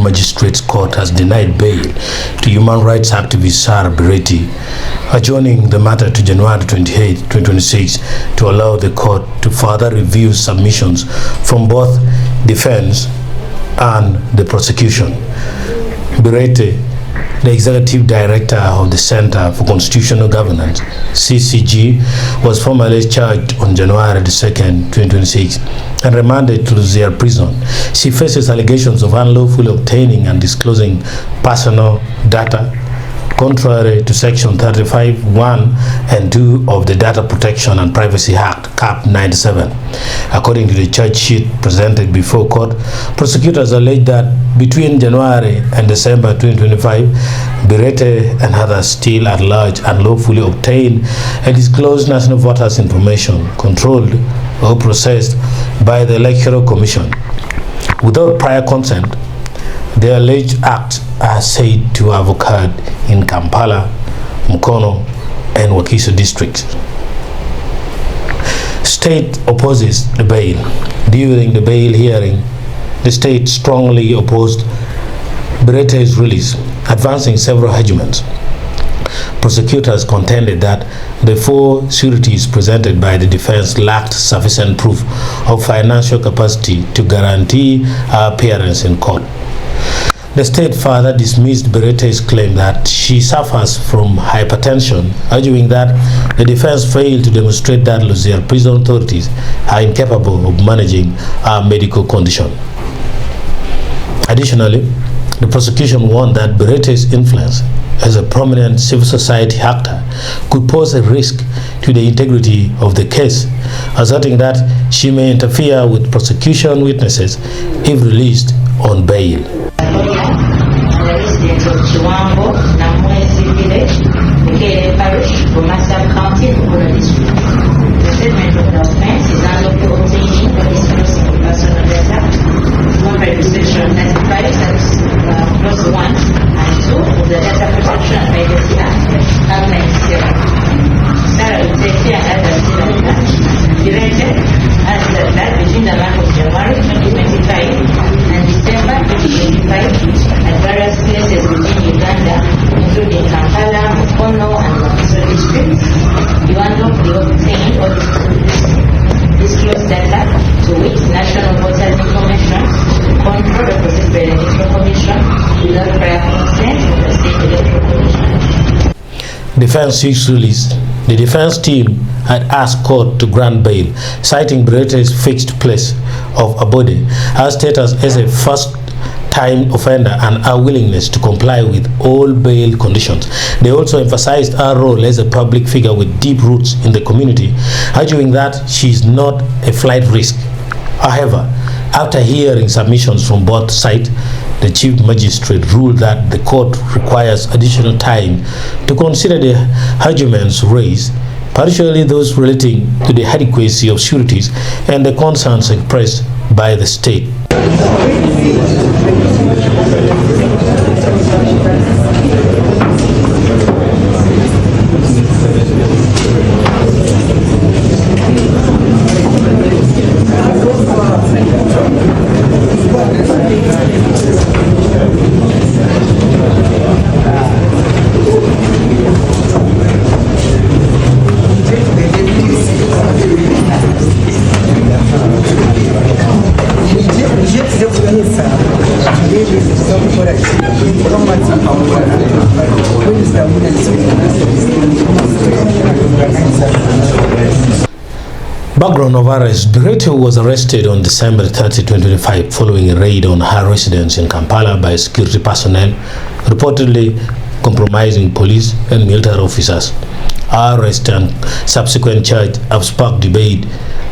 Magistrates Court has denied bail to human rights activist Bireete, adjourning the matter to January 28, 2026 to allow the court to further review submissions from both defense and the prosecution. Bireete, the executive director of the Center for Constitutional Governance, CCG, was formally charged on January 2, 2026 and remanded to their prison. She faces allegations of unlawfully obtaining and disclosing personal data contrary to Section 35(1) and 2 of the Data Protection and Privacy Act, Cap 97. According to the charge sheet presented before court, prosecutors allege that between January and December 2025, Bireete and others still at large unlawfully obtained and disclosed national voters' information controlled or processed by the Electoral Commission without prior consent. The alleged acts are said to have occurred in Kampala, Mukono, and Wakiso districts. State opposes the bail. During the bail hearing, the state strongly opposed Bireete's release, advancing several arguments. Prosecutors contended that the four sureties presented by the defense lacked sufficient proof of financial capacity to guarantee her appearance in court. The state further dismissed Bireete's claim that she suffers from hypertension, arguing that the defense failed to demonstrate that Lucia prison authorities are incapable of managing her medical condition. Additionally, the prosecution warned that Bireete's influence as a prominent civil society actor could pose a risk to the integrity of the case, asserting that she may interfere with prosecution witnesses if released on bail. Resident of Chiwambo, Namwezi Village, Buganda Parish, Bumasa County, Buganda District. The statement of the offense is unlawful obtaining or disclosing personal data compared to Section 95, clause 1 and 2 of the Data Protection and Privacy Act, Cap 97. Sarah Iteso and others Bireete has that between the month of January 2025 and December 2025 at various places within Uganda, including Kampala, Mukono, and Bagisu districts, you unlawfully obtained or disclosed data to which National Voters Information Control requested by the Electoral Commission without prior consent of the State Electoral Commission. Defense seeks release. The defense team had asked court to grant bail, citing Bireete's fixed place of abode, her status as a first-time offender, and her willingness to comply with all bail conditions. They also emphasized her role as a public figure with deep roots in the community, arguing that she is not a flight risk. However, after hearing submissions from both sides, the Chief Magistrate ruled that the court requires additional time to consider the arguments raised, particularly those relating to the adequacy of sureties and the concerns expressed by the state. Background of arrest. Bireete was arrested on December 30, 2025 following a raid on her residence in Kampala by security personnel, reportedly compromising police and military officers. Her arrest and subsequent charge have sparked debate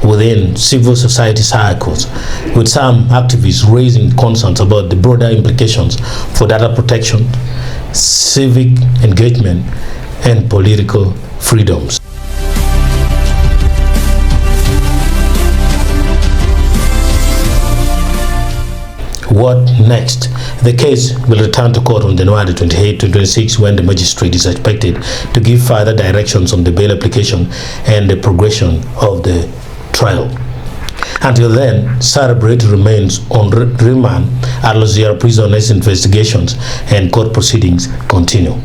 within civil society circles, with some activists raising concerns about the broader implications for data protection, civic engagement, and political freedoms. What next? The case will return to court on January 28, 2026, when the magistrate is expected to give further directions on the bail application and the progression of the trial. Until then, Sarah Bireete remains on remand at Lozera prison as investigations and court proceedings continue.